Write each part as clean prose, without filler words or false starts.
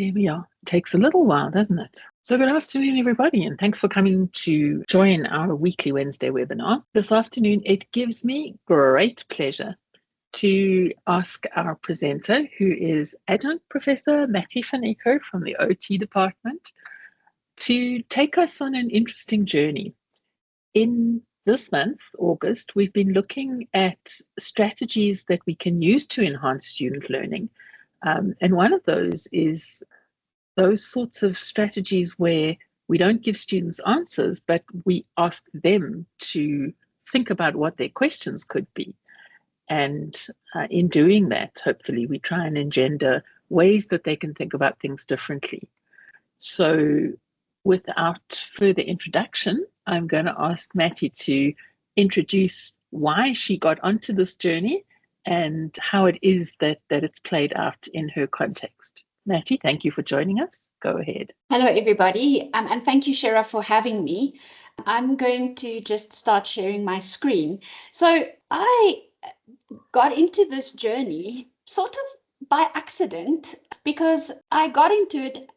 There we are. It takes a little while, doesn't it? So good afternoon, everybody, and thanks for coming to join our weekly Wednesday webinar. This afternoon, it gives me great pleasure to ask our presenter, who is Adjunct Professor Matty van Niekerk from the OT department, to take us on an interesting journey. In this month, August, we've been looking at strategies that we can use to enhance student learning. And one of those is those sorts of strategies where we don't give students answers, but we ask them to think about what their questions could be. And in doing that, hopefully, we try and engender ways that they can think about things differently. So without further introduction, I'm going to ask Matty to introduce why she got onto this journey and how it is that it's played out in her context. Matty, thank you for joining us. Go ahead. Hello, everybody, and thank you, Shirra, for having me. I'm going to just start sharing my screen. So I got into this journey sort of by accident because I got into it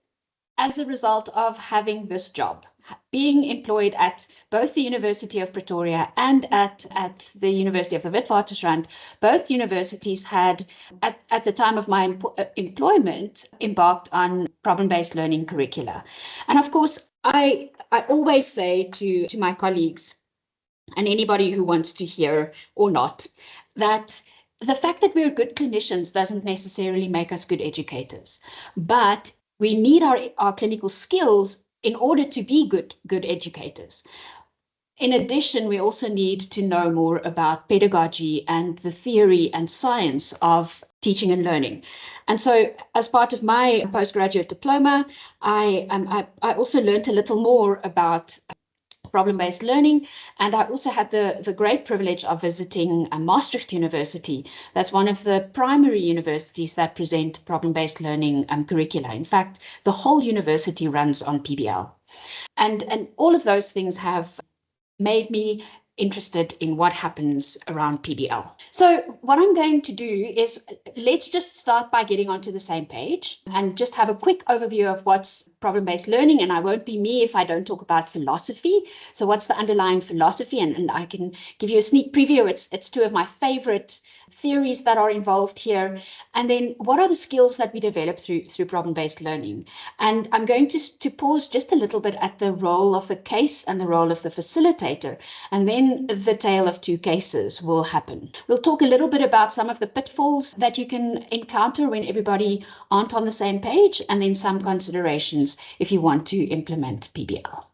as a result of having this job, being employed at both the University of Pretoria and at the University of the Witwatersrand. Both universities had, at the time of my employment, embarked on problem-based learning curricula. And of course, I always say to my colleagues and anybody who wants to hear or not, that the fact that we're good clinicians doesn't necessarily make us good educators, but we need our clinical skills in order to be good educators. In addition, we also need to know more about pedagogy and the theory and science of teaching and learning. And so as part of my postgraduate diploma, I also learned a little more about problem-based learning, and I also had the great privilege of visiting Maastricht University. That's one of the primary universities that present problem-based learning curricula. In fact, the whole university runs on PBL. And all of those things have made me interested in what happens around PBL. So what I'm going to do is let's just start by getting onto the same page and just have a quick overview of what's problem-based learning. And I won't be me if I don't talk about philosophy. So what's the underlying philosophy? And I can give you a sneak preview. It's two of my favorite theories that are involved here. And then what are the skills that we develop through problem-based learning? And I'm going to pause just a little bit at the role of the case and the role of the facilitator. And then the tale of two cases will happen. We'll talk a little bit about some of the pitfalls that you can encounter when everybody aren't on the same page, and then some considerations if you want to implement PBL.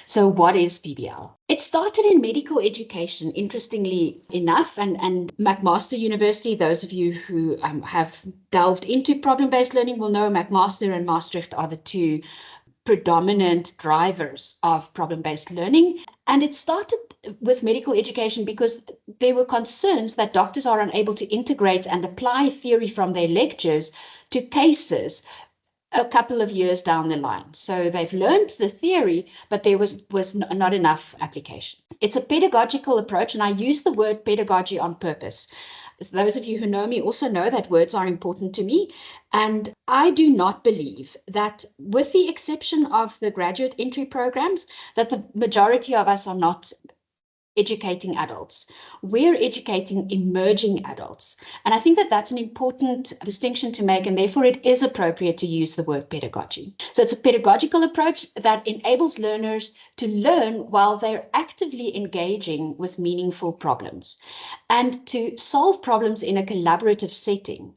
So what is PBL? It started in medical education, interestingly enough, and McMaster University, those of you who have delved into problem-based learning will know McMaster and Maastricht are the two predominant drivers of problem-based learning. And it started with medical education because there were concerns that doctors are unable to integrate and apply theory from their lectures to cases a couple of years down the line. So they've learned the theory, but there was not enough application. It's a pedagogical approach, and I use the word pedagogy on purpose. Those of you who know me also know that words are important to me. And I do not believe that, with the exception of the graduate entry programs, that the majority of us are not educating adults. We're educating emerging adults. And I think that that's an important distinction to make, and therefore it is appropriate to use the word pedagogy. So it's a pedagogical approach that enables learners to learn while they're actively engaging with meaningful problems and to solve problems in a collaborative setting,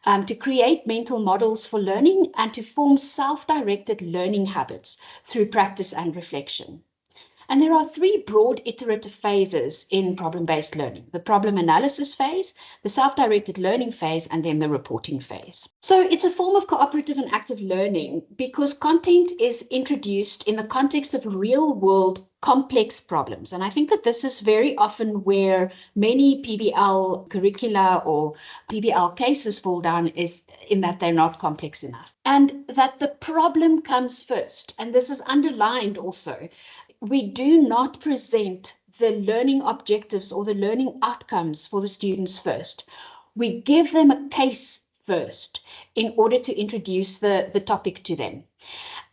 to create mental models for learning and to form self-directed learning habits through practice and reflection. And there are three broad iterative phases in problem-based learning: the problem analysis phase, the self-directed learning phase, and then the reporting phase. So it's a form of cooperative and active learning because content is introduced in the context of real-world complex problems. And I think that this is very often where many PBL curricula or PBL cases fall down, is in that they're not complex enough. And that the problem comes first. And this is underlined also. We do not present the learning objectives or the learning outcomes for the students first. We give them a case first in order to introduce the topic to them.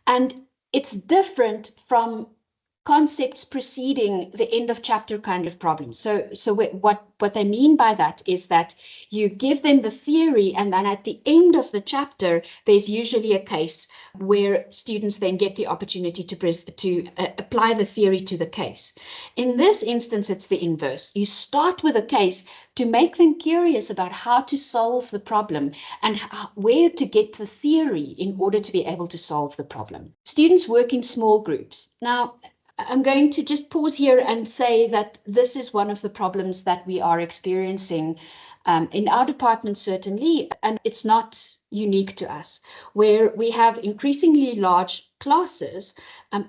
And it's different from concepts preceding the end of chapter kind of problem. So what they mean by that is that you give them the theory, and then at the end of the chapter, there's usually a case where students then get the opportunity to apply the theory to the case. In this instance, it's the inverse. You start with a case to make them curious about how to solve the problem and where to get the theory in order to be able to solve the problem. Students work in small groups. Now, I'm going to just pause here and say that this is one of the problems that we are experiencing in our department, certainly, and it's not unique to us, where we have increasingly large classes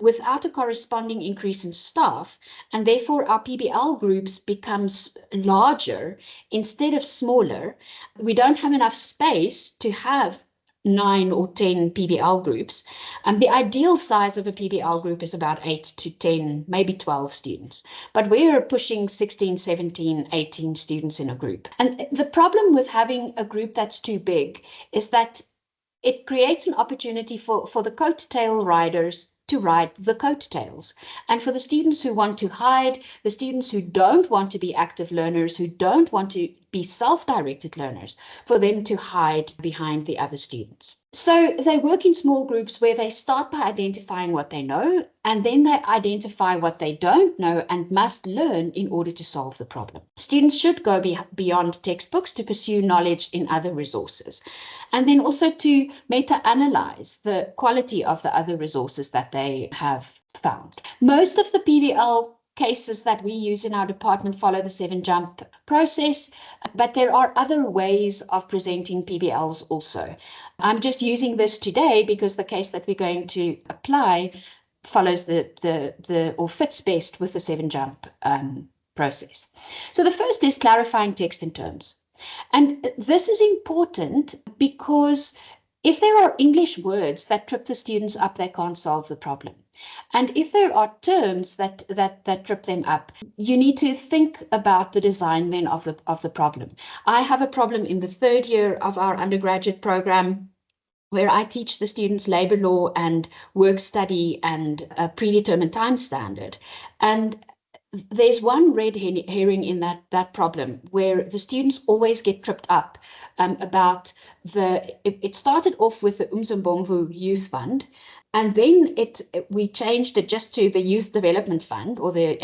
without a corresponding increase in staff, and therefore our PBL groups becomes larger instead of smaller. We don't have enough space to have 9 or 10 PBL groups. The ideal size of a PBL group is about 8 to 10, maybe 12 students. But we're pushing 16, 17, 18 students in a group. And the problem with having a group that's too big is that it creates an opportunity for the coattail riders to ride the coattails. And for the students who want to hide, the students who don't want to be active learners, who don't want to be self-directed learners, for them to hide behind the other students. So they work in small groups where they start by identifying what they know, and then they identify what they don't know and must learn in order to solve the problem. Students should go beyond textbooks to pursue knowledge in other resources, and then also to meta-analyze the quality of the other resources that they have found. Most of the PBL cases that we use in our department follow the 7-jump process, but there are other ways of presenting PBLs also. I'm just using this today because the case that we're going to apply follows or fits best with the 7-jump process. So the first is clarifying text and terms. And this is important because if there are English words that trip the students up, they can't solve the problem. And if there are terms that trip them up, you need to think about the design then of the problem. I have a problem in the 3rd year of our undergraduate program where I teach the students labor law and work study and a predetermined time standard. And there's one red herring in that problem where the students always get tripped up about it started off with the Umzimbovu Youth Fund, and then we changed it just to the Youth Development Fund or the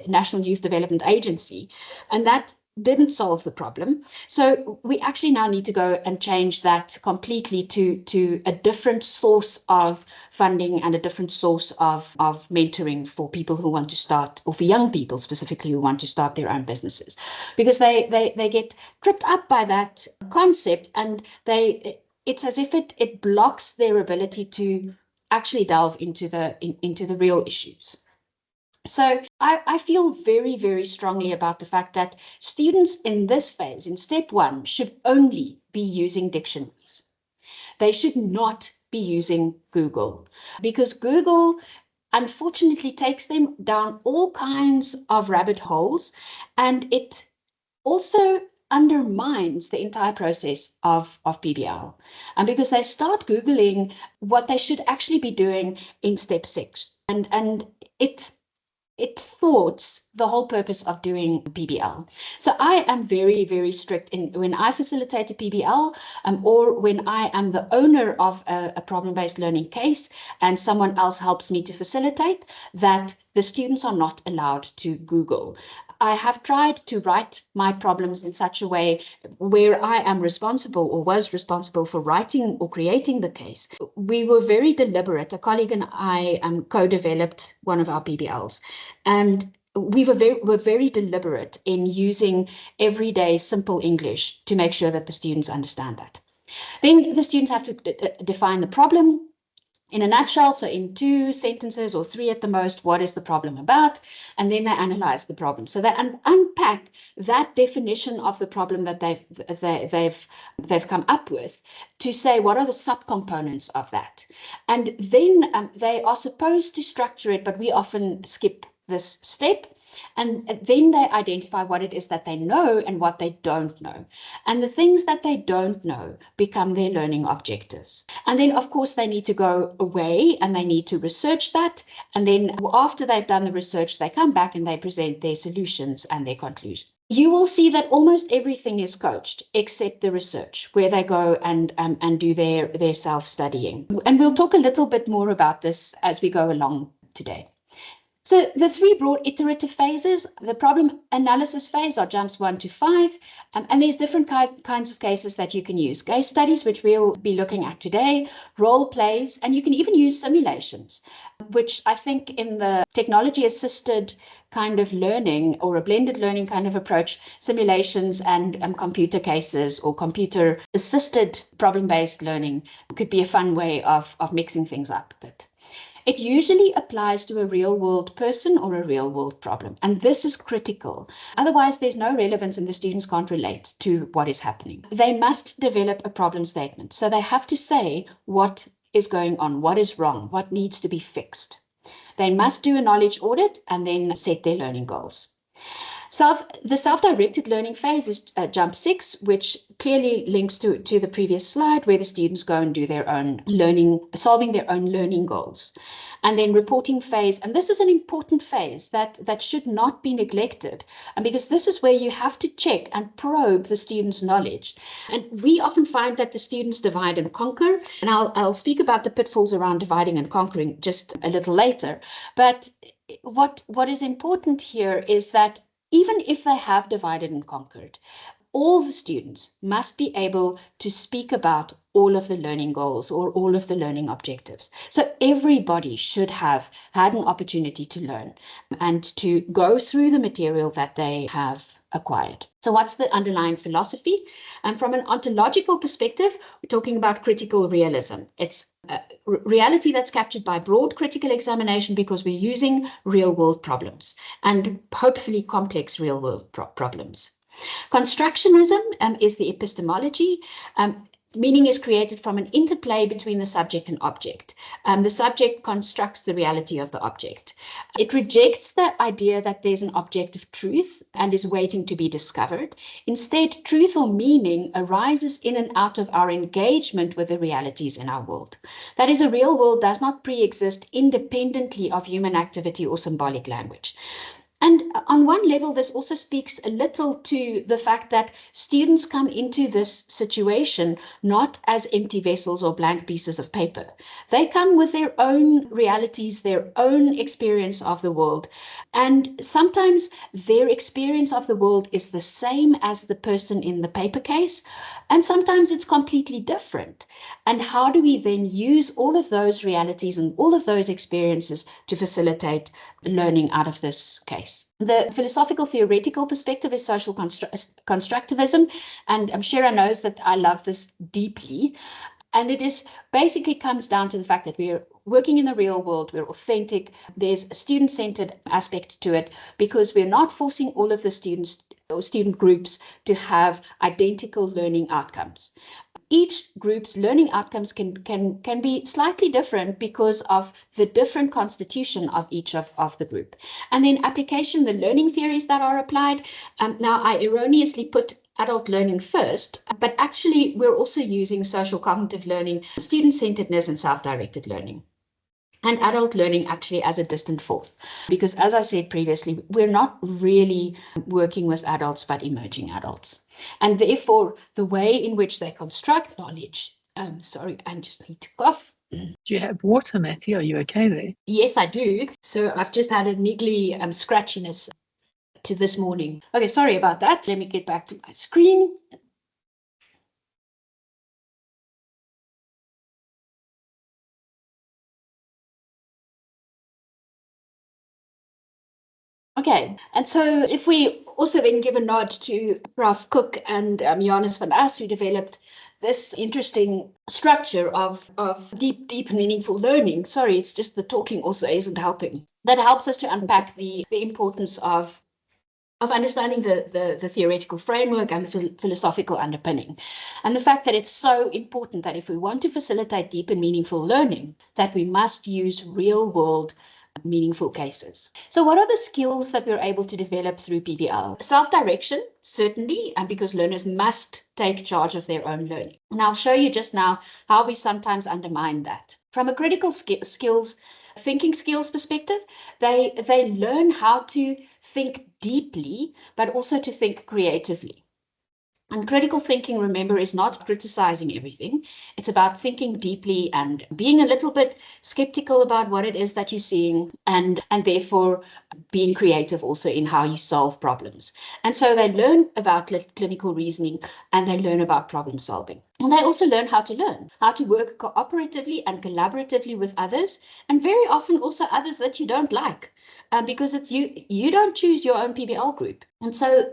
National Youth Development Agency, and that didn't solve the problem. So we actually now need to go and change that completely to a different source of funding and a different source of mentoring for people who want to start, or for young people specifically who want to start their own businesses, because they get tripped up by that concept, and it's as if it blocks their ability to actually delve into the real issues. So I feel very, very strongly about the fact that students in this phase, in step 1, should only be using dictionaries. They should not be using Google, because Google unfortunately takes them down all kinds of rabbit holes, and it also undermines the entire process of PBL. And because they start Googling what they should actually be doing in step 6. And it thwarts the whole purpose of doing PBL. So I am very, very strict when I facilitate a PBL or when I am the owner of a problem-based learning case and someone else helps me to facilitate, that the students are not allowed to Google. I have tried to write my problems in such a way where I am responsible or was responsible for writing or creating the case. We were very deliberate. A colleague and I co-developed one of our PBLs, and we were very deliberate in using everyday simple English to make sure that the students understand that. Then the students have to define the problem in a nutshell, so in 2 sentences or 3 at the most, what is the problem about? And then they analyze the problem. So they unpack that definition of the problem that they've come up with to say what are the subcomponents of that. And then they are supposed to structure it, but we often skip this step. And then they identify what it is that they know and what they don't know. And the things that they don't know become their learning objectives. And then, of course, they need to go away and they need to research that. And then after they've done the research, they come back and they present their solutions and their conclusions. You will see that almost everything is coached except the research, where they go and do their self-studying. And we'll talk a little bit more about this as we go along today. So the three broad iterative phases, the problem analysis phase are jumps 1 to 5, and there's different kinds of cases that you can use. Case studies, which we'll be looking at today, role plays, and you can even use simulations, which I think in the technology-assisted kind of learning or a blended learning kind of approach, simulations and computer cases or computer-assisted problem-based learning could be a fun way of mixing things up a bit. It usually applies to a real-world person or a real-world problem, and this is critical. Otherwise, there's no relevance and the students can't relate to what is happening. They must develop a problem statement, so they have to say what is going on, what is wrong, what needs to be fixed. They must do a knowledge audit and then set their learning goals. The self-directed learning phase is jump 6, which clearly links to the previous slide, where the students go and do their own learning, solving their own learning goals. And then reporting phase, and this is an important phase that should not be neglected, and because this is where you have to check and probe the students' knowledge. And we often find that the students divide and conquer, and I'll speak about the pitfalls around dividing and conquering just a little later. But what is important here is that even if they have divided and conquered, all the students must be able to speak about all of the learning goals or all of the learning objectives. So everybody should have had an opportunity to learn and to go through the material that they have acquired. So what's the underlying philosophy? And from an ontological perspective, we're talking about critical realism. It's reality that's captured by broad critical examination because we're using real-world problems and hopefully complex real-world problems. Constructionism is the epistemology. Meaning is created from an interplay between the subject and object. The subject constructs the reality of the object. It rejects the idea that there's an objective truth and is waiting to be discovered. Instead, truth or meaning arises in and out of our engagement with the realities in our world. That is, a real world does not pre-exist independently of human activity or symbolic language. And on one level, this also speaks a little to the fact that students come into this situation not as empty vessels or blank pieces of paper. They come with their own realities, their own experience of the world. And sometimes their experience of the world is the same as the person in the paper case, and sometimes it's completely different. And how do we then use all of those realities and all of those experiences to facilitate learning out of this case? The philosophical theoretical perspective is social constructivism, and Shirra knows that I love this deeply. And it is basically comes down to the fact that we're working in the real world, we're authentic, there's a student-centered aspect to it, because we're not forcing all of the students or student groups to have identical learning outcomes. Each group's learning outcomes can be slightly different because of the different constitution of each of the group. And then application, the learning theories that are applied. Now, I erroneously put adult learning first, but actually we're also using social cognitive learning, student-centeredness, and self-directed learning. And adult learning actually as a distant fourth, because as I said previously, we're not really working with adults, but emerging adults. And therefore, the way in which they construct knowledge, sorry, I just need to cough. Do you have water, Matty? Are you okay there? Yes, I do. So I've just had a niggly scratchiness to this morning. Okay, sorry about that. Let me get back to my screen. Okay, and so if we also then give a nod to Ralph Cook and Johannes van As, who developed this interesting structure of deep and meaningful learning. Sorry, it's just the talking also isn't helping. That helps us to unpack the importance of understanding the theoretical framework and the philosophical underpinning. And the fact that it's so important that if we want to facilitate deep and meaningful learning, that we must use real world meaningful cases. So what are the skills that we're able to develop through PBL? Self-direction, certainly, and because learners must take charge of their own learning. And I'll show you just now how we sometimes undermine that. From a critical thinking skills perspective, they learn how to think deeply, but also to think creatively. And critical thinking, remember, is not criticizing everything. It's about thinking deeply and being a little bit skeptical about what it is that you're seeing, and therefore being creative also in how you solve problems. And so they learn about clinical reasoning, and they learn about problem solving. And they also learn how to work cooperatively and collaboratively with others, and very often also others that you don't like, because it's you don't choose your own PBL group. And so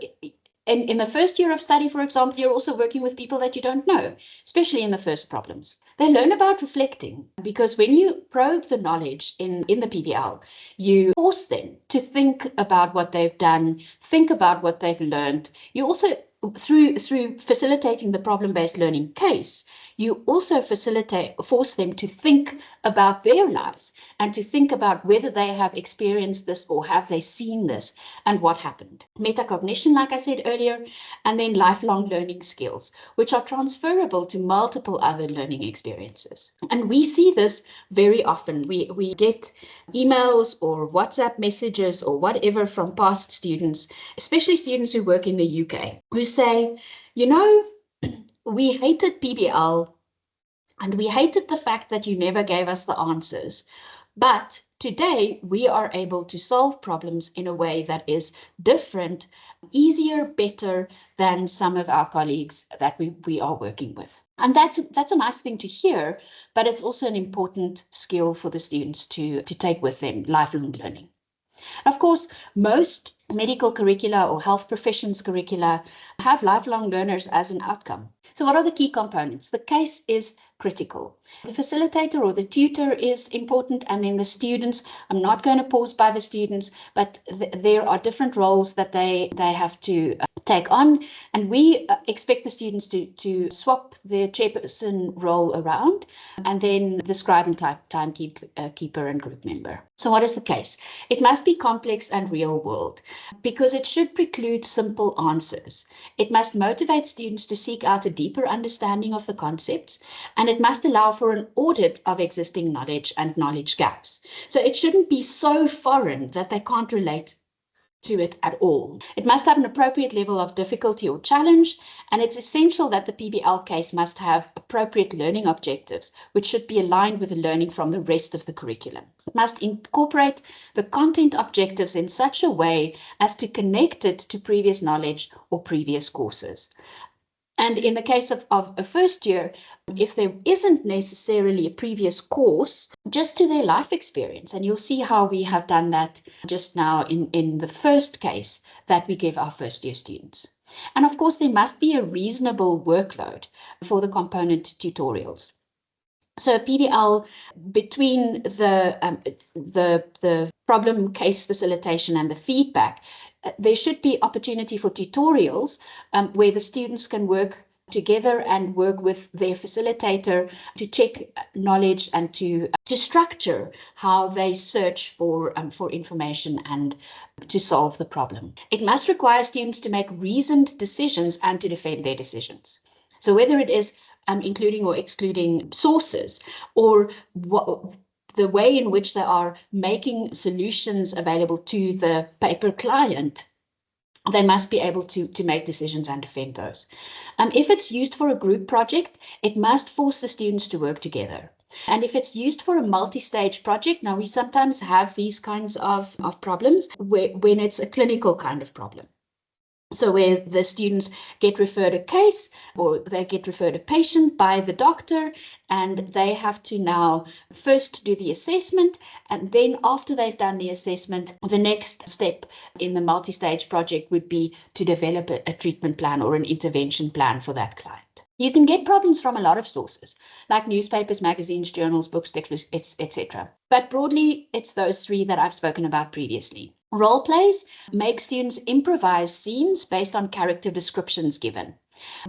in the first year of study, for example, you're also working with people that you don't know, especially in the first problems. They learn about reflecting, because when you probe the knowledge in the PBL, you force them to think about what they've done, think about what they've learned. You also, through facilitating the problem-based learning case, you also force them to think about their lives and to think about whether they have experienced this or have they seen this and what happened. Metacognition, like I said earlier, and then lifelong learning skills, which are transferable to multiple other learning experiences. And we see this very often. We get emails or WhatsApp messages or whatever from past students, especially students who work in the UK, who say, you know, we hated PBL and we hated the fact that you never gave us the answers. But today we are able to solve problems in a way that is different, easier, better than some of our colleagues that we are working with. And that's a nice thing to hear, but it's also an important skill for the students to take with them, lifelong learning. Of course, most medical curricula or health professions curricula have lifelong learners as an outcome. So what are the key components? The case is critical. The facilitator or the tutor is important, and then the students. I'm not going to pause by the students, but there are different roles that they have to take on, and we expect the students to swap their chairperson role around, and then the scribe and timekeeper and group member. So what is the case? It must be complex and real world, because it should preclude simple answers. It must motivate students to seek out a deeper understanding of the concepts, and it must allow for an audit of existing knowledge and knowledge gaps. So it shouldn't be so foreign that they can't relate to it at all. It must have an appropriate level of difficulty or challenge, and it's essential that the PBL case must have appropriate learning objectives, which should be aligned with the learning from the rest of the curriculum. It must incorporate the content objectives in such a way as to connect it to previous knowledge or previous courses. And in the case of a first year, if there isn't necessarily a previous course, just to their life experience. And you'll see how we have done that just now in the first case that we give our first year students. And of course, there must be a reasonable workload for the component tutorials. So PBL, between the problem case facilitation and the feedback, there should be opportunity for tutorials where the students can work together and work with their facilitator to check knowledge and to structure how they search for information and to solve the problem. It must require students to make reasoned decisions and to defend their decisions. So whether it is including or excluding sources, or the way in which they are making solutions available to the paper client, they must be able to make decisions and defend those. If it's used for a group project, it must force the students to work together. And if it's used for a multi-stage project, now we sometimes have these kinds of problems when it's a clinical kind of problem. So where the students get referred a case or they get referred a patient by the doctor, and they have to now first do the assessment, and then after they've done the assessment, the next step in the multi-stage project would be to develop a treatment plan or an intervention plan for that client. You can get problems from a lot of sources, like newspapers, magazines, journals, books, textbooks, etc. But broadly, it's those three that I've spoken about previously. Role plays make students improvise scenes based on character descriptions given.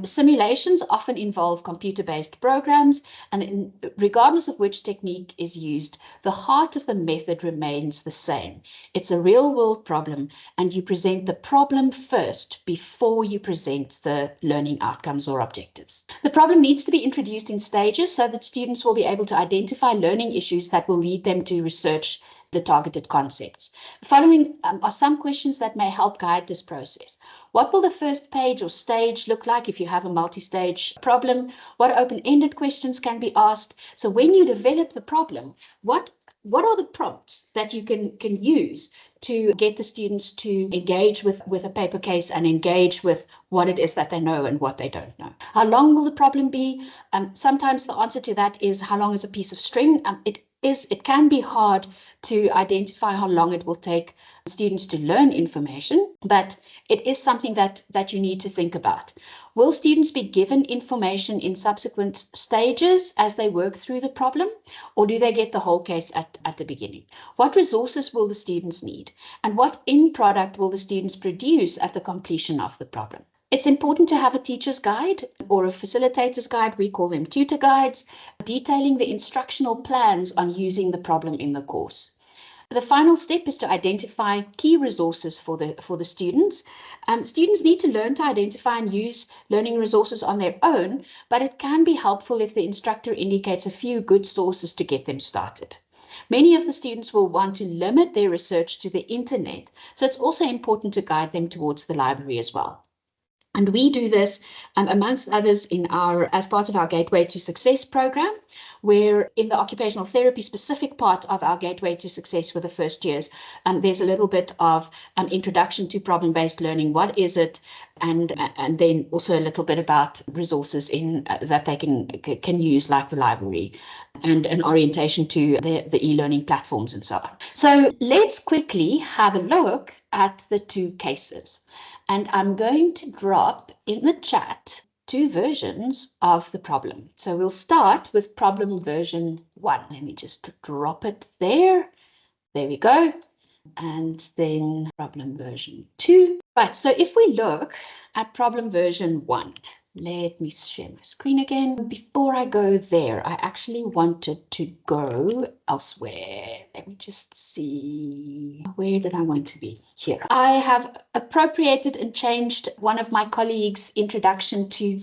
Simulations often involve computer-based programs, and regardless of which technique is used, the heart of the method remains the same. It's a real-world problem, and you present the problem first before you present the learning outcomes or objectives. The problem needs to be introduced in stages so that students will be able to identify learning issues that will lead them to research the targeted concepts. Following are some questions that may help guide this process. What will the first page or stage look like if you have a multi-stage problem? What open-ended questions can be asked? So when you develop the problem, what are the prompts that you can use to get the students to engage with a paper case and engage with what it is that they know and what they don't know? How long will the problem be? Sometimes the answer to that is how long is a piece of string? It can be hard to identify how long it will take students to learn information, but it is something that you need to think about. Will students be given information in subsequent stages as they work through the problem, or do they get the whole case at the beginning? What resources will the students need, and what end product will the students produce at the completion of the problem? It's important to have a teacher's guide or a facilitator's guide, we call them tutor guides, detailing the instructional plans on using the problem in the course. The final step is to identify key resources for the students. Students need to learn to identify and use learning resources on their own, but it can be helpful if the instructor indicates a few good sources to get them started. Many of the students will want to limit their research to the internet, so it's also important to guide them towards the library as well. And we do this, amongst others, as part of our Gateway to Success program, where in the occupational therapy specific part of our Gateway to Success for the first years, there's a little bit of introduction to problem-based learning. What is it? And then also a little bit about resources that they can use, like the library, and an orientation to the e-learning platforms and so on. So let's quickly have a look at the two cases. And I'm going to drop in the chat 2 versions of the problem. So we'll start with problem version 1. Let me just drop it there. There we go. And then problem version 2. Right, so if we look at problem version 1, let me share my screen again. Before I go there, I actually wanted to go elsewhere. Let me just see. Where did I want to be? Here. I have appropriated and changed one of my colleagues' introduction to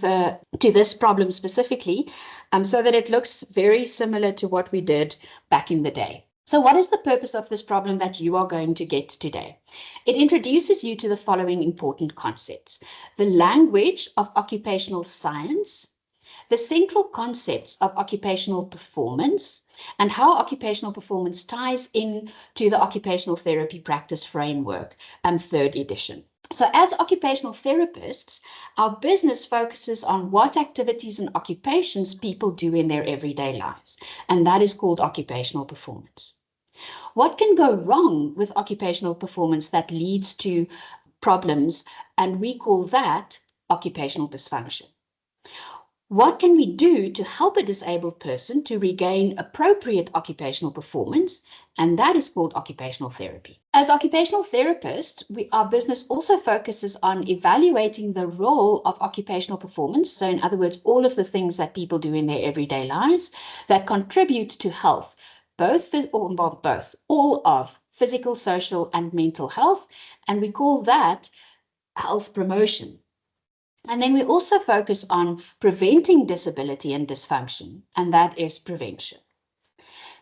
this problem specifically, so that it looks very similar to what we did back in the day. So what is the purpose of this problem that you are going to get today? It introduces you to the following important concepts: the language of occupational science, the central concepts of occupational performance, and how occupational performance ties in to the occupational therapy practice framework, 3rd edition. So as occupational therapists, our business focuses on what activities and occupations people do in their everyday lives, and that is called occupational performance. What can go wrong with occupational performance that leads to problems, and we call that occupational dysfunction. What can we do to help a disabled person to regain appropriate occupational performance? And that is called occupational therapy. As occupational therapists, our business also focuses on evaluating the role of occupational performance. So in other words, all of the things that people do in their everyday lives that contribute to health, all of physical, social, and mental health. And we call that health promotion. And then we also focus on preventing disability and dysfunction, and that is prevention.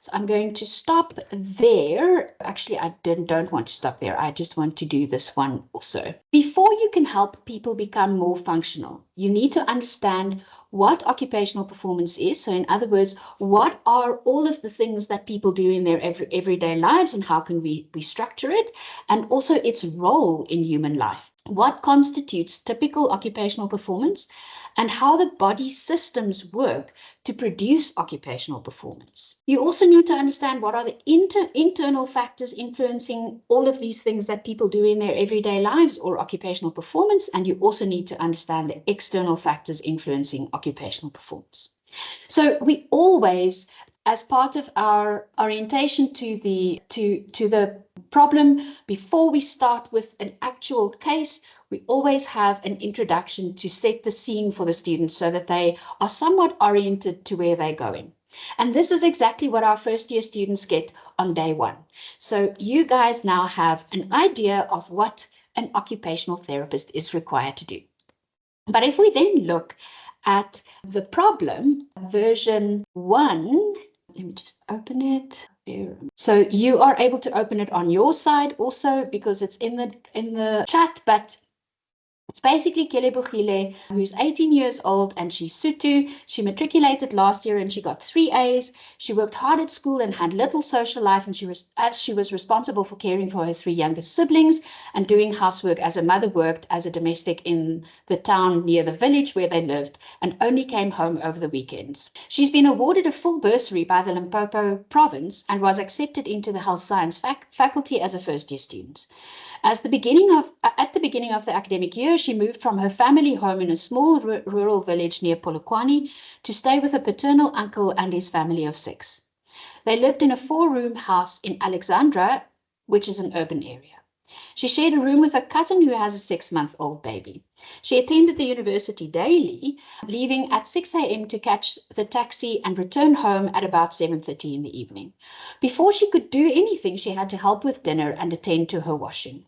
So I'm going to stop there. Actually, I don't want to stop there. I just want to do this one also. Before you can help people become more functional, you need to understand what occupational performance is. So in other words, what are all of the things that people do in their everyday lives, and how can we structure it? And also its role in human life. What constitutes typical occupational performance, and how the body systems work to produce occupational performance. You also need to understand what are the internal factors influencing all of these things that people do in their everyday lives or occupational performance, and you also need to understand the external factors influencing occupational performance. So we always as part of our orientation to the problem, before we start with an actual case, we always have an introduction to set the scene for the students so that they are somewhat oriented to where they're going. And this is exactly what our first year students get on day one. So you guys now have an idea of what an occupational therapist is required to do. But if we then look at the problem, version 1, let me just open it. So you are able to open it on your side also because it's in the chat, but it's basically Kelebogile, who's 18 years old, and she's Sotho. She matriculated last year and she got 3 A's. She worked hard at school and had little social life, and she was responsible for caring for her 3 younger siblings and doing housework as a mother worked as a domestic in the town near the village where they lived and only came home over the weekends. She's been awarded a full bursary by the Limpopo province and was accepted into the health science faculty as a first-year student. At the beginning of the academic year, she moved from her family home in a small rural village near Polokwane to stay with a paternal uncle and his family of 6. They lived in a 4-room house in Alexandra, which is an urban area. She shared a room with a cousin who has a 6-month-old baby. She attended the university daily, leaving at 6 a.m. to catch the taxi and return home at about 7:30 in the evening. Before she could do anything, she had to help with dinner and attend to her washing.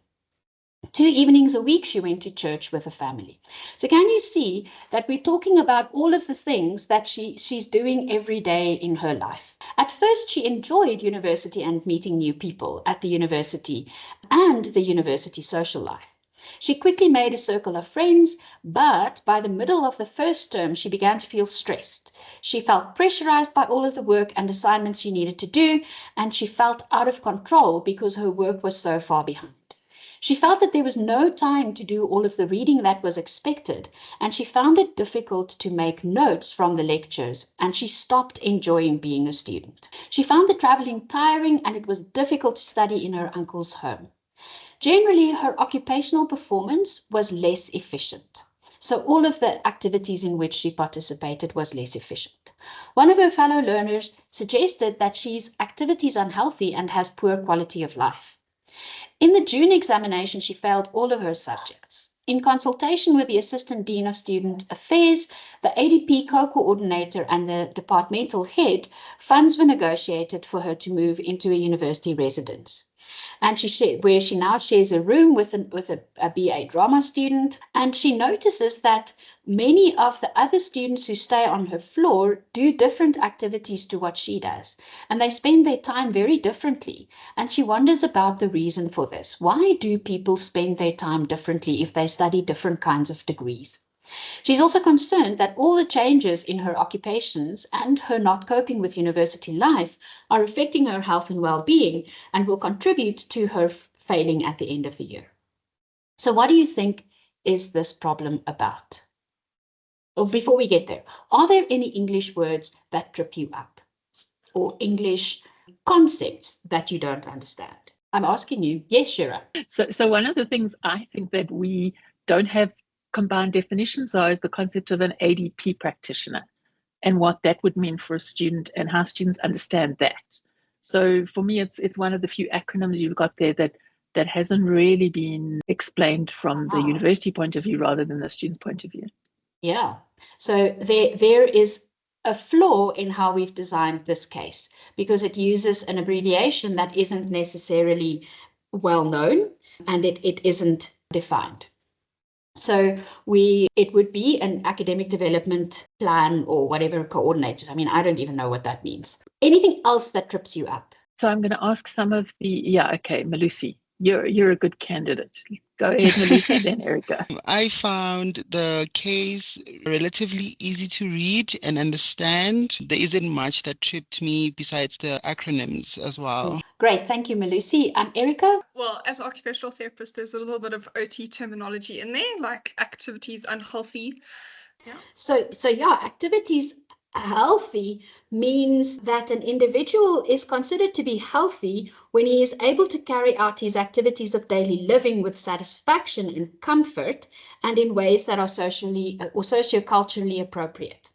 2 evenings a week, she went to church with the family. So can you see that we're talking about all of the things that she's doing every day in her life? At first, she enjoyed university and meeting new people at the university and the university social life. She quickly made a circle of friends, but by the middle of the first term, she began to feel stressed. She felt pressurized by all of the work and assignments she needed to do, and she felt out of control because her work was so far behind. She felt that there was no time to do all of the reading that was expected, and she found it difficult to make notes from the lectures, and she stopped enjoying being a student. She found the traveling tiring, and it was difficult to study in her uncle's home. Generally, her occupational performance was less efficient. So all of the activities in which she participated was less efficient. One of her fellow learners suggested that she's activities unhealthy and has poor quality of life. In the June examination, she failed all of her subjects. In consultation with the Assistant Dean of Student Affairs, the ADP co-coordinator and the departmental head, funds were negotiated for her to move into a university residence. And where she now shares a room with a BA drama student. And she notices that many of the other students who stay on her floor do different activities to what she does. And they spend their time very differently. And she wonders about the reason for this. Why do people spend their time differently if they study different kinds of degrees? She's also concerned that all the changes in her occupations and her not coping with university life are affecting her health and well-being and will contribute to her failing at the end of the year. So what do you think is this problem about? Or before we get there, are there any English words that trip you up or English concepts that you don't understand? I'm asking you. Yes, Shirra. So one of the things I think that we don't have combined definitions are is the concept of an ADP practitioner and what that would mean for a student and how students understand that. So for me, it's one of the few acronyms you've got there that hasn't really been explained from the university point of view rather than the student's point of view. Yeah, so there is a flaw in how we've designed this case because it uses an abbreviation that isn't necessarily well known and it isn't defined. So it would be an academic development plan or whatever coordinated. I mean, I don't even know what that means. Anything else that trips you up? So I'm going to ask some of Malusi, you're a good candidate. Go ahead, Malusi, then Erica. I found the case relatively easy to read and understand. There isn't much that tripped me besides the acronyms as well. Great, thank you, Malusi. Erica? Well, as an occupational therapist, there's a little bit of OT terminology in there, like activities unhealthy. Yeah. So activities healthy means that an individual is considered to be healthy when he is able to carry out his activities of daily living with satisfaction and comfort and in ways that are socially or socioculturally appropriate.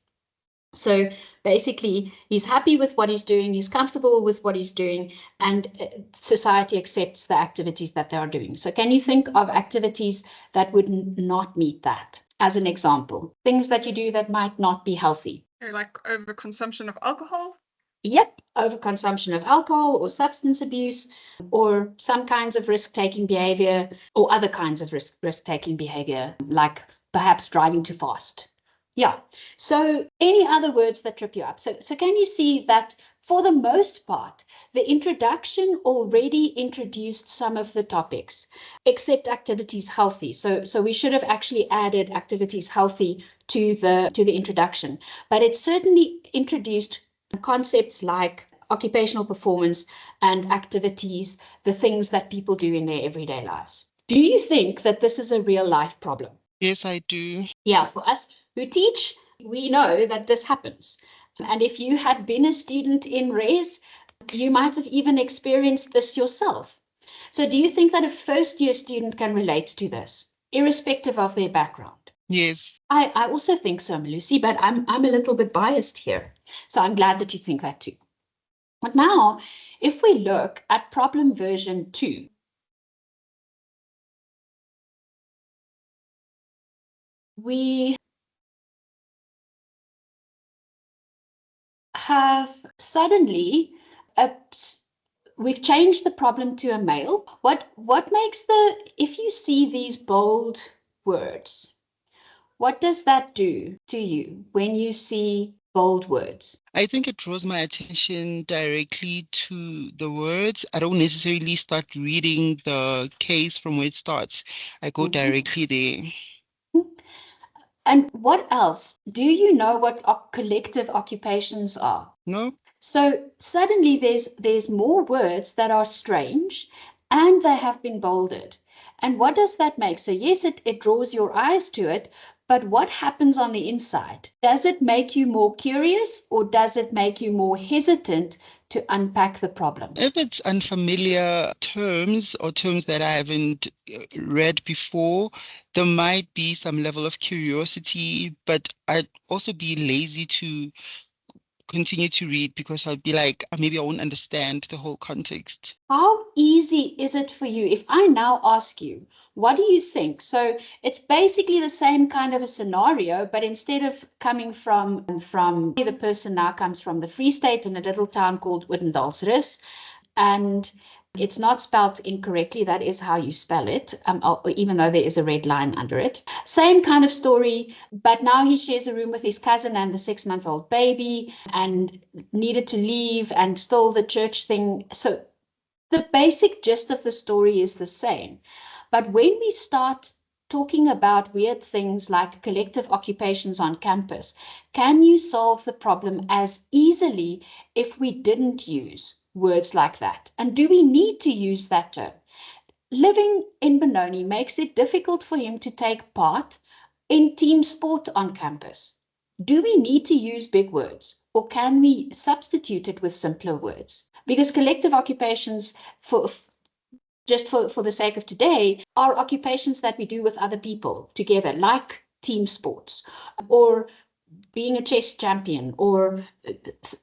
So basically, he's happy with what he's doing, he's comfortable with what he's doing, and society accepts the activities that they are doing. So can you think of activities that would not meet that? As an example, things that you do that might not be healthy. Like overconsumption of alcohol? Yep, overconsumption of alcohol or substance abuse, or some kinds of risk-taking behavior, or other kinds of risk-taking behavior, like perhaps driving too fast. Yeah, so any other words that trip you up? So can you see that for the most part, the introduction already introduced some of the topics, except activities healthy. So we should have actually added activities healthy to the introduction, but it certainly introduced concepts like occupational performance and activities, the things that people do in their everyday lives. Do you think that this is a real life problem? Yes, I do. Yeah, for us who teach, we know that this happens. And if you had been a student in res, you might have even experienced this yourself. So do you think that a first-year student can relate to this, irrespective of their background? Yes. I also think so, Lucy, but I'm a little bit biased here. So I'm glad that you think that too. But now, if we look at problem version 2, we have suddenly we've changed the problem to a male. What makes if you see these bold words, what does that do to you when you see bold words? I think it draws my attention directly to the words. I don't necessarily start reading the case from where it starts. I go directly there. And what else? Do you know what collective occupations are? No? So suddenly there's more words that are strange and they have been bolded. And what does that make? So yes, it draws your eyes to it, but what happens on the inside? Does it make you more curious or does it make you more hesitant to unpack the problem? If it's unfamiliar terms or terms that I haven't read before, there might be some level of curiosity, but I'd also be lazy to continue to read because I'd be like, maybe I won't understand the whole context. How easy is it for you? If I now ask you, what do you think? So it's basically the same kind of a scenario, but instead of coming from the person now comes from the Free State in a little town called Witwatersrand, and it's not spelled incorrectly. That is how you spell it, even though there is a red line under it. Same kind of story, but now he shares a room with his cousin and the 6-month-old baby and needed to leave and still the church thing. So the basic gist of the story is the same. But when we start talking about weird things like collective occupations on campus, can you solve the problem as easily if we didn't use words like that? And do we need to use that term? Living in Benoni makes it difficult for him to take part in team sport on campus. Do we need to use big words or can we substitute it with simpler words? Because collective occupations, for the sake of today, are occupations that we do with other people together, like team sports or being a chess champion or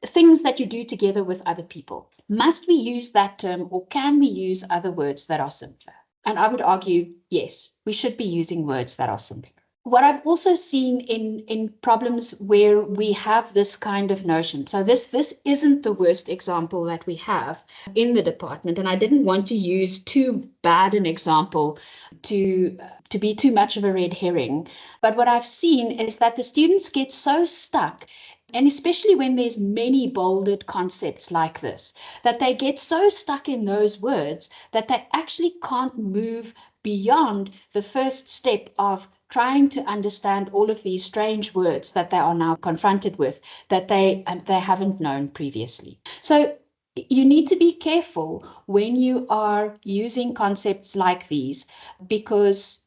things that you do together with other people. Must we use that term or can we use other words that are simpler? And I would argue, yes, we should be using words that are simpler. What I've also seen in problems where we have this kind of notion, so this isn't the worst example that we have in the department, and I didn't want to use too bad an example to be too much of a red herring. But what I've seen is that the students get so stuck, and especially when there's many bolded concepts like this, that they get so stuck in those words that they actually can't move beyond the first step of trying to understand all of these strange words that they are now confronted with that they haven't known previously. So you need to be careful when you are using concepts like these, because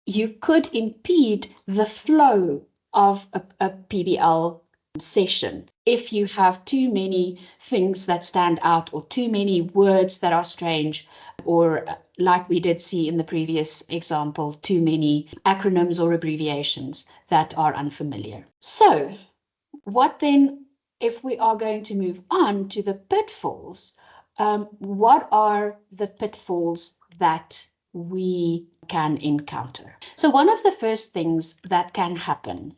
you could impede the flow of a PBL session if you have too many things that stand out or too many words that are strange, or like we did see in the previous example, too many acronyms or abbreviations that are unfamiliar. So what then, if we are going to move on to the pitfalls, what are the pitfalls that we can encounter? So one of the first things that can happen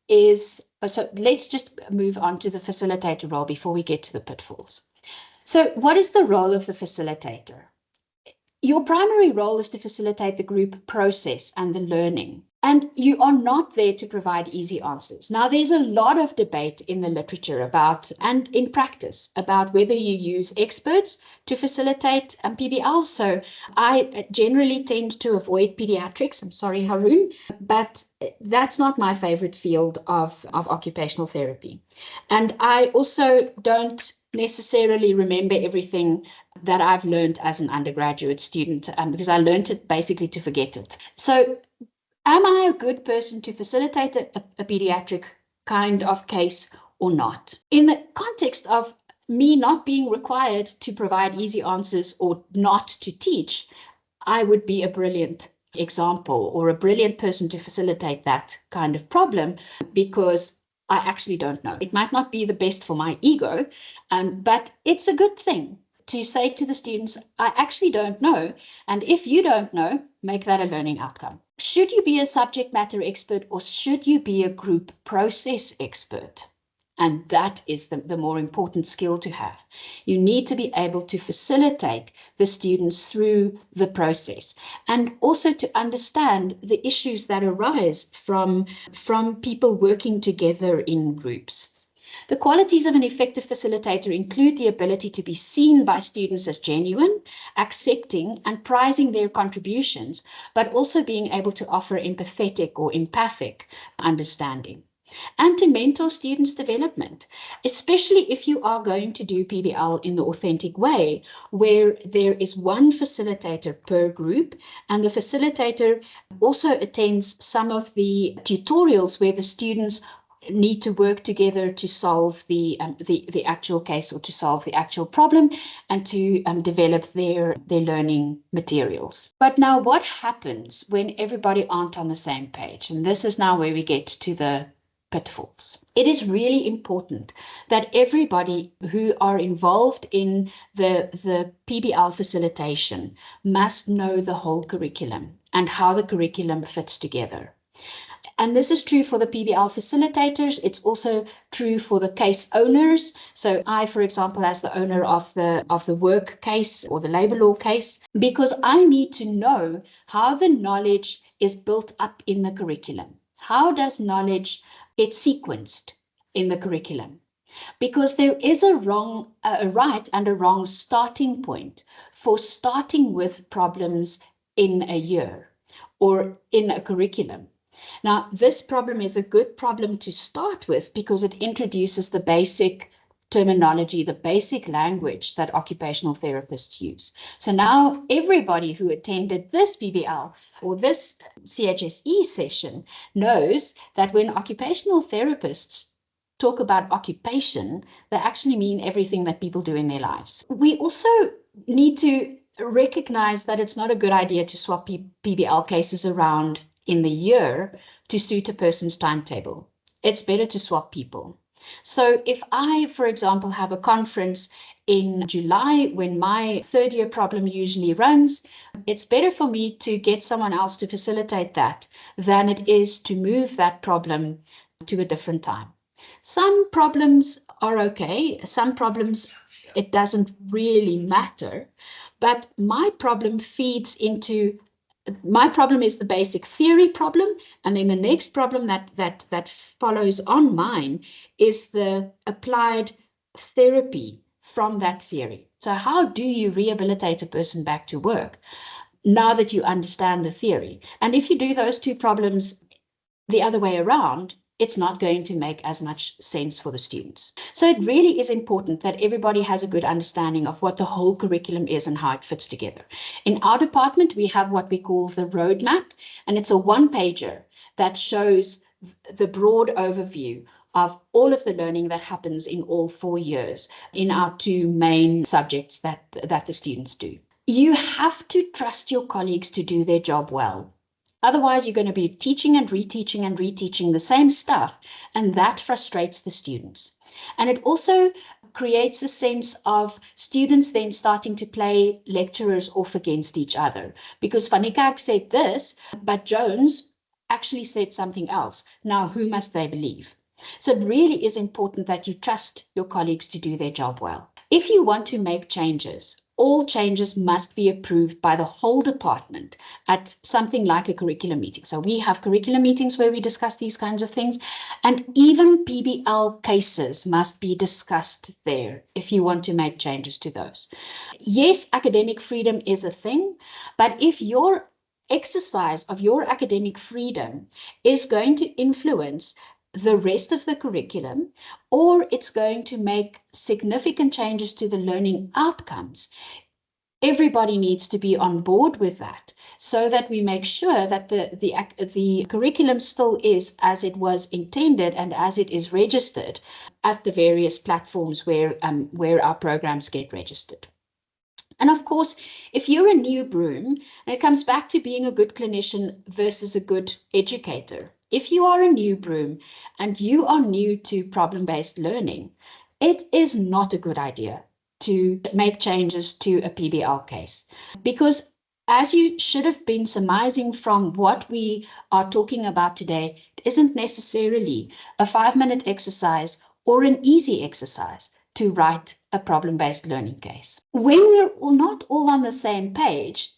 is, so let's just move on to the facilitator role before we get to the pitfalls. So what is the role of the facilitator? Your primary role is to facilitate the group process and the learning, and you are not there to provide easy answers. Now, there's a lot of debate in the literature about, and in practice, about whether you use experts to facilitate PBL. So I generally tend to avoid pediatrics. I'm sorry, Haroon, but that's not my favorite field of occupational therapy. And I also don't necessarily remember everything that I've learned as an undergraduate student, because I learned it basically to forget it. So am I a good person to facilitate a pediatric kind of case or not? In the context of me not being required to provide easy answers or not to teach, I would be a brilliant example or a brilliant person to facilitate that kind of problem, because I actually don't know. It might not be the best for my ego, but it's a good thing to say to the students, I actually don't know. And if you don't know, make that a learning outcome. Should you be a subject matter expert, or should you be a group process expert? And that is the more important skill to have. You need to be able to facilitate the students through the process, and also to understand the issues that arise from people working together in groups. The qualities of an effective facilitator include the ability to be seen by students as genuine, accepting and prizing their contributions, but also being able to offer empathetic or empathic understanding, and to mentor students' development, especially if you are going to do PBL in the authentic way, where there is one facilitator per group, and the facilitator also attends some of the tutorials where the students need to work together to solve the actual case, or to solve the actual problem, and to develop their learning materials. But now, what happens when everybody aren't on the same page? And this is now where we get to the pitfalls. It is really important that everybody who are involved in the PBL facilitation must know the whole curriculum and how the curriculum fits together. And this is true for the PBL facilitators. It's also true for the case owners. So I, for example, as the owner of the work case or the labor law case, because I need to know how the knowledge is built up in the curriculum. How does knowledge get sequenced in the curriculum? Because there is a right and a wrong starting point for starting with problems in a year or in a curriculum. Now, this problem is a good problem to start with because it introduces the basic terminology, the basic language that occupational therapists use. So now everybody who attended this PBL or this CHSE session knows that when occupational therapists talk about occupation, they actually mean everything that people do in their lives. We also need to recognize that it's not a good idea to swap PBL cases around in the year to suit a person's timetable. It's better to swap people. So if I, for example, have a conference in July when my third year problem usually runs, it's better for me to get someone else to facilitate that than it is to move that problem to a different time. Some problems are okay. Some problems, it doesn't really matter. But my problem is the basic theory problem, and then the next problem that follows on mine is the applied therapy from that theory. So how do you rehabilitate a person back to work now that you understand the theory? And if you do those two problems the other way around, it's not going to make as much sense for the students. So it really is important that everybody has a good understanding of what the whole curriculum is and how it fits together. In our department, we have what we call the roadmap, and it's a one-pager that shows the broad overview of all of the learning that happens in all 4 years in our two main subjects that the students do. You have to trust your colleagues to do their job well. Otherwise, you're going to be teaching and reteaching the same stuff, and that frustrates the students. And it also creates a sense of students then starting to play lecturers off against each other, because Van Niekerk said this, but Jones actually said something else. Now, who must they believe? So it really is important that you trust your colleagues to do their job well. If you want to make changes, all changes must be approved by the whole department at something like a curriculum meeting. So we have curriculum meetings where we discuss these kinds of things, and even PBL cases must be discussed there if you want to make changes to those. Yes, academic freedom is a thing, but if your exercise of your academic freedom is going to influence the rest of the curriculum, or it's going to make significant changes to the learning outcomes, everybody needs to be on board with that, so that we make sure that the curriculum still is as it was intended and as it is registered at the various platforms where our programs get registered. And of course, if you're a new broom, and it comes back to being a good clinician versus a good educator, if you are a new broom and you are new to problem-based learning, it is not a good idea to make changes to a PBL case, because as you should have been surmising from what we are talking about today, it isn't necessarily a 5-minute exercise or an easy exercise to write a problem-based learning case. When we're not all on the same page,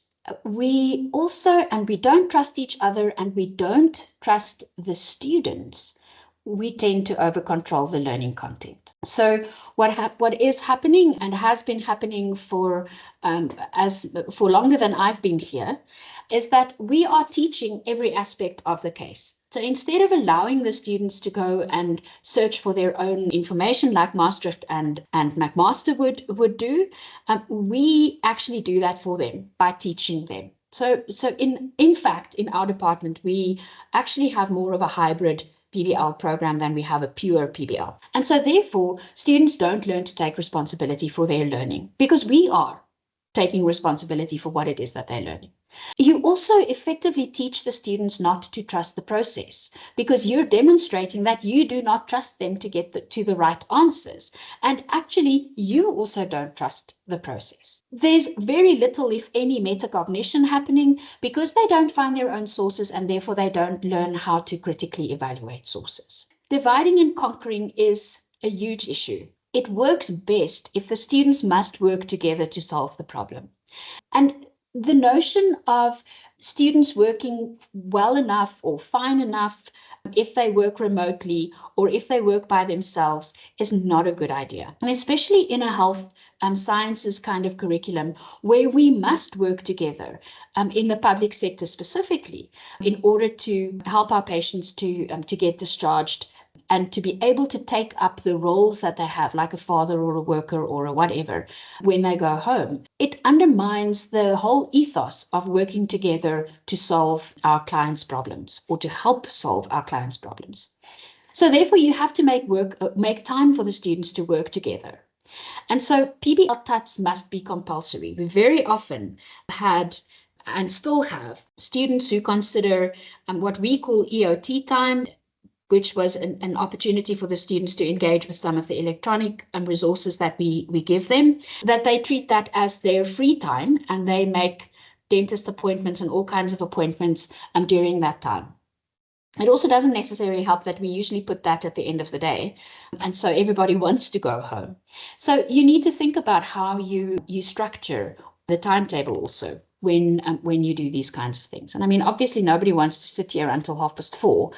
we don't trust each other, and we don't trust the students, we tend to over-control the learning content. So what is happening and has been happening for longer than I've been here is that we are teaching every aspect of the case. So instead of allowing the students to go and search for their own information like Maastricht and McMaster would do, we actually do that for them by teaching them. So in fact, in our department, we actually have more of a hybrid PBL program than we have a pure PBL. And so therefore, students don't learn to take responsibility for their learning, because we are taking responsibility for what it is that they're learning. You also effectively teach the students not to trust the process, because you're demonstrating that you do not trust them to get to the right answers. And actually, you also don't trust the process. There's very little, if any, metacognition happening, because they don't find their own sources, and therefore they don't learn how to critically evaluate sources. Dividing and conquering is a huge issue. It works best if the students must work together to solve the problem. And the notion of students working well enough or fine enough if they work remotely or if they work by themselves is not a good idea. And especially in a health sciences kind of curriculum where we must work together in the public sector specifically in order to help our patients to get discharged and to be able to take up the roles that they have, like a father or a worker or a whatever, when they go home. It undermines the whole ethos of working together to solve our clients' problems or to help solve our clients' problems. So therefore, you have to make time for the students to work together. And so PBL TUTs must be compulsory. We very often had and still have students who consider what we call EOT time, which was an opportunity for the students to engage with some of the electronic resources that we give them, that they treat that as their free time, and they make dentist appointments and all kinds of appointments during that time. It also doesn't necessarily help that we usually put that at the end of the day, and so everybody wants to go home. So you need to think about how you structure the timetable also when you do these kinds of things. And I mean, obviously nobody wants to sit here until 4:30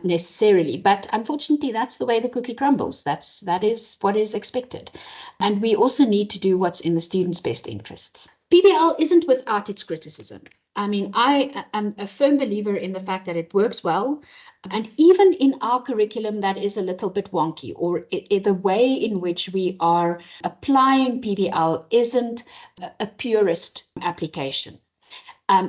necessarily, but unfortunately that's the way the cookie crumbles. That is what is expected. And we also need to do what's in the students' best interests. PBL isn't without its criticism. I mean, I am a firm believer in the fact that it works well. And even in our curriculum that is a little bit wonky, or the way in which we are applying PBL isn't a purist application.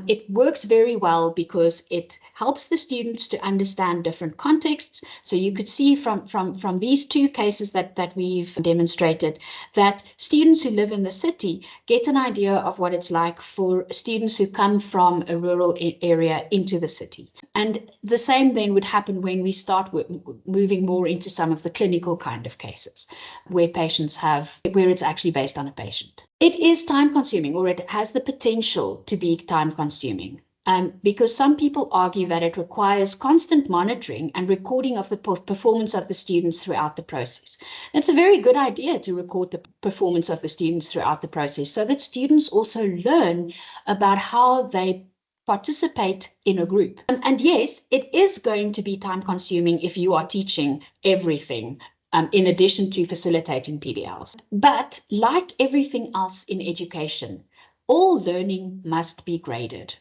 It works very well because it helps the students to understand different contexts. So you could see from these two cases that we've demonstrated that students who live in the city get an idea of what it's like for students who come from a rural area into the city. And the same then would happen when we start moving more into some of the clinical kind of cases where it's actually based on a patient. It is time consuming, or it has the potential to be time consuming. Because some people argue that it requires constant monitoring and recording of the performance of the students throughout the process. It's a very good idea to record the performance of the students throughout the process so that students also learn about how they participate in a group. And yes, it is going to be time consuming if you are teaching everything in addition to facilitating PBLs. But like everything else in education, all learning must be graded.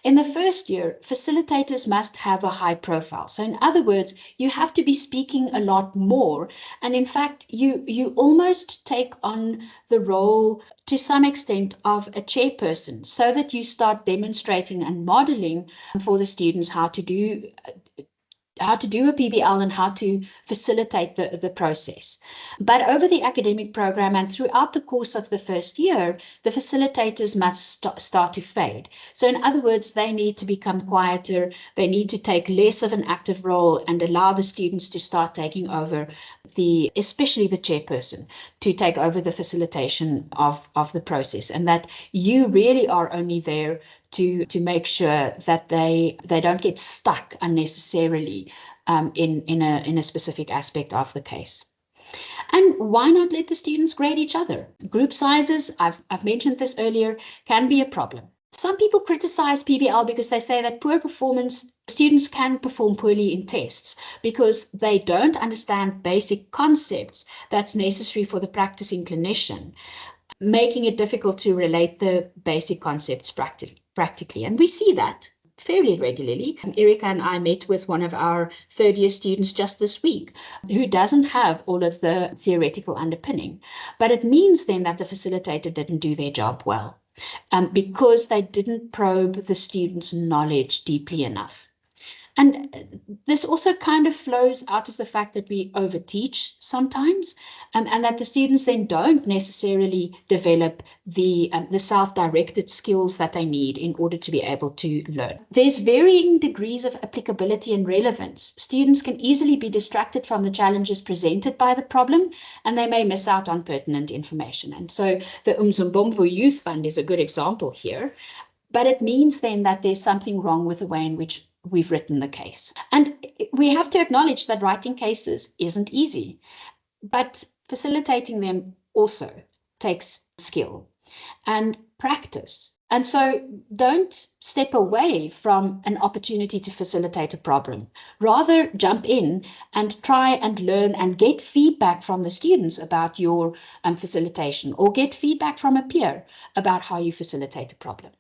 In the first year, facilitators must have a high profile. So in other words, you have to be speaking a lot more. And in fact, you almost take on the role to some extent of a chairperson so that you start demonstrating and modeling for the students how to do a PBL and how to facilitate the process. But over the academic program and throughout the course of the first year, the facilitators must start to fade. So in other words, they need to become quieter, they need to take less of an active role and allow the students to start taking over especially the chairperson, to take over the facilitation of the process, and that you really are only there to make sure that they don't get stuck unnecessarily in a specific aspect of the case. And why not let the students grade each other? Group sizes, I've mentioned this earlier, can be a problem. Some people criticize PBL because they say that poor performance, students can perform poorly in tests because they don't understand basic concepts that's necessary for the practicing clinician, making it difficult to relate the basic concepts practically. And we see that fairly regularly. Erica and I met with one of our third year students just this week who doesn't have all of the theoretical underpinning, but it means then that the facilitator didn't do their job well because they didn't probe the students' knowledge deeply enough. And this also kind of flows out of the fact that we overteach sometimes, and that the students then don't necessarily develop the self-directed skills that they need in order to be able to learn. There's varying degrees of applicability and relevance. Students can easily be distracted from the challenges presented by the problem, and they may miss out on pertinent information. And so the Umzumbomvu Youth Fund is a good example here, but it means then that there's something wrong with the way in which we've written the case. And we have to acknowledge that writing cases isn't easy, but facilitating them also takes skill and practice. And so don't step away from an opportunity to facilitate a problem. Rather jump in and try and learn and get feedback from the students about your facilitation, or get feedback from a peer about how you facilitate a problem.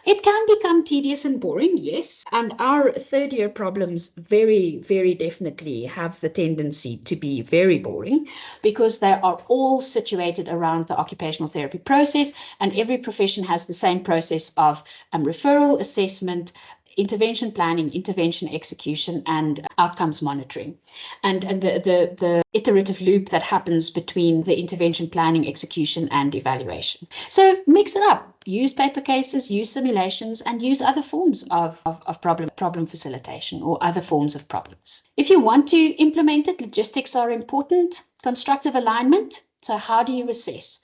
It can become tedious and boring, yes, and our third year problems very, very definitely have the tendency to be very boring because they are all situated around the occupational therapy process, and every profession has the same process of referral, assessment, intervention planning, intervention execution, and outcomes monitoring. And the iterative loop that happens between the intervention planning, execution, and evaluation. So mix it up. Use paper cases, use simulations, and use other forms of problem facilitation or other forms of problems. If you want to implement it, logistics are important. Constructive alignment. So how do you assess?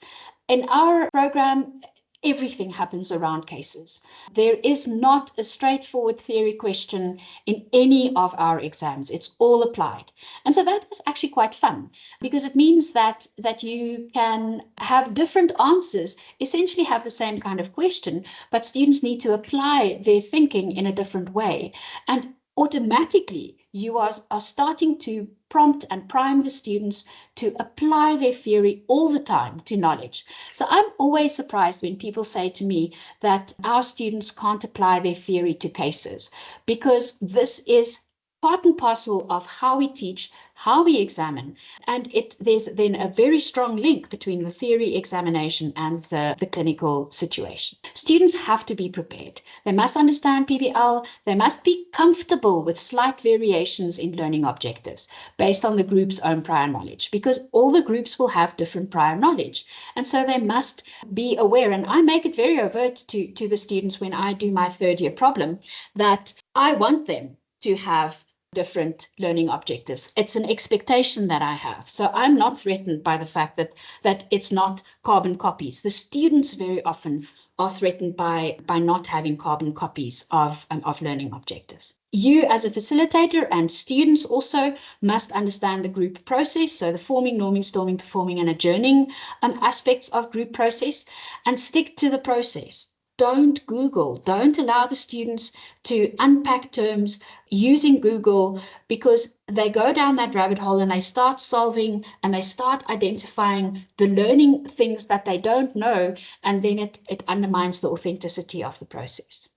In our program, everything happens around cases. There is not a straightforward theory question in any of our exams. It's all applied. And so that is actually quite fun because it means that you can have different answers, essentially have the same kind of question, but students need to apply their thinking in a different way. And automatically, you are starting to prompt and prime the students to apply their theory all the time to knowledge. So I'm always surprised when people say to me that our students can't apply their theory to cases, because this is part and parcel of how we teach, how we examine. And there's then a very strong link between the theory examination and the clinical situation. Students have to be prepared. They must understand PBL. They must be comfortable with slight variations in learning objectives based on the group's own prior knowledge, because all the groups will have different prior knowledge. And so they must be aware, and I make it very overt to the students when I do my third year problem, that I want them to have different learning objectives. It's an expectation that I have. So I'm not threatened by the fact that it's not carbon copies. The students very often are threatened by not having carbon copies of learning objectives. You as a facilitator and students also must understand the group process, so the forming, norming, storming, performing, and adjourning aspects of group process, and stick to the process. Don't Google. Don't allow the students to unpack terms using Google, because they go down that rabbit hole and they start solving and they start identifying the learning things that they don't know, and then it undermines the authenticity of the process.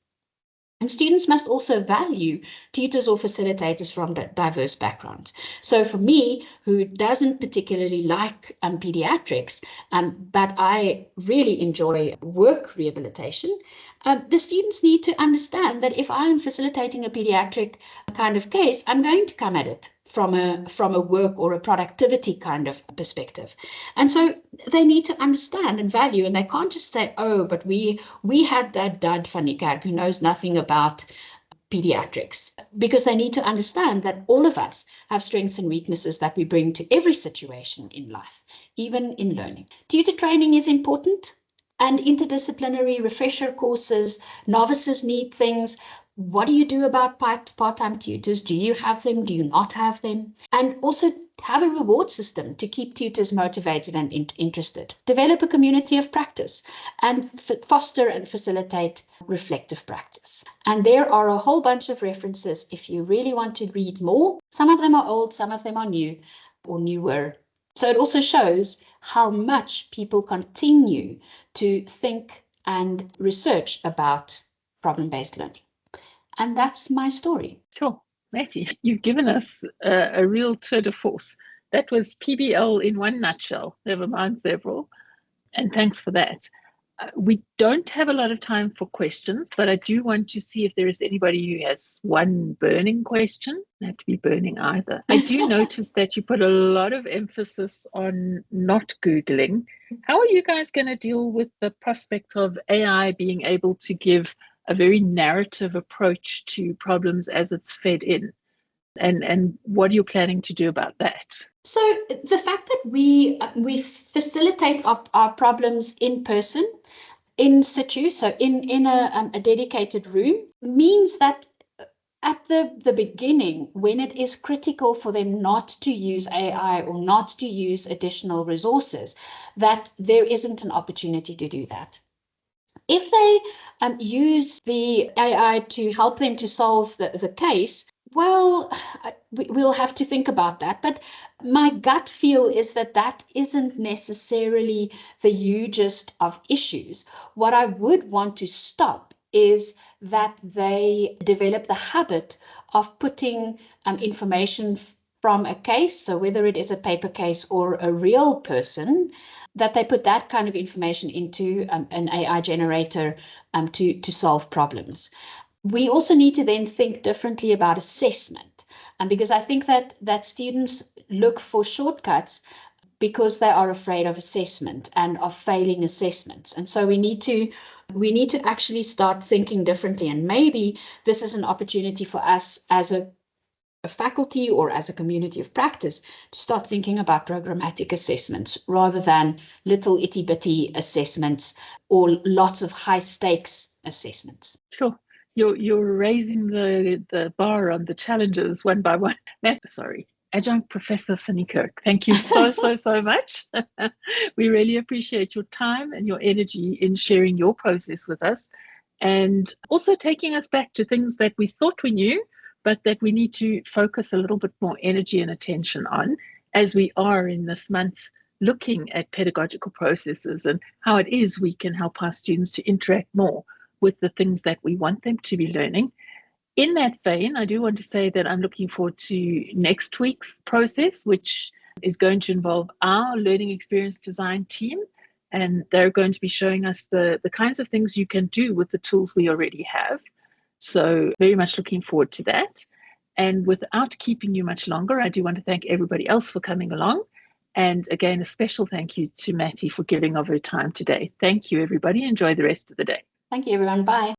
And students must also value tutors or facilitators from diverse backgrounds. So for me, who doesn't particularly like pediatrics, but I really enjoy work rehabilitation, the students need to understand that if I'm facilitating a pediatric kind of case, I'm going to come at it from a work or a productivity kind of perspective. And so they need to understand and value, and they can't just say, oh, but we had that dud van Niekerk who knows nothing about pediatrics, because they need to understand that all of us have strengths and weaknesses that we bring to every situation in life, even in learning. Tutor training is important, and interdisciplinary refresher courses. Novices need things. What do you do about part-time tutors? Do you have them? Do you not have them? And also have a reward system to keep tutors motivated and interested. Develop a community of practice and foster and facilitate reflective practice. And there are a whole bunch of references if you really want to read more. Some of them are old, some of them are new or newer. So it also shows how much people continue to think and research about problem-based learning. And that's my story. Sure. Matty, you've given us a real tour de force. That was PBL in one nutshell, never mind several. And thanks for that. We don't have a lot of time for questions, but I do want to see if there is anybody who has one burning question. Not have to be burning either. I do notice that you put a lot of emphasis on not Googling. How are you guys going to deal with the prospect of AI being able to give a very narrative approach to problems as it's fed in? And what are you planning to do about that? So the fact that we facilitate our problems in person, in situ, so in a dedicated room, means that at the beginning, when it is critical for them not to use AI or not to use additional resources, that there isn't an opportunity to do that. If they use the AI to help them to solve the case, well, we'll have to think about that. But my gut feel is that isn't necessarily the hugest of issues. What I would want to stop is that they develop the habit of putting information from a case, so whether it is a paper case or a real person, that they put that kind of information into an AI generator to solve problems. We also need to then think differently about assessment, because I think that students look for shortcuts because they are afraid of assessment and of failing assessments. And so we need to actually start thinking differently. And maybe this is an opportunity for us as a faculty or as a community of practice to start thinking about programmatic assessments rather than little itty-bitty assessments or lots of high-stakes assessments. Sure. You're raising the bar on the challenges one by one. Adjunct Professor van Niekerk, thank you so much. We really appreciate your time and your energy in sharing your process with us, and also taking us back to things that we thought we knew, but that we need to focus a little bit more energy and attention on, as we are in this month looking at pedagogical processes and how it is we can help our students to interact more with the things that we want them to be learning. In that vein, I do want to say that I'm looking forward to next week's process, which is going to involve our learning experience design team. And they're going to be showing us the kinds of things you can do with the tools we already have. So very much looking forward to that. And without keeping you much longer, I do want to thank everybody else for coming along. And again, a special thank you to Matty for giving of her time today. Thank you, everybody. Enjoy the rest of the day. Thank you, everyone. Bye.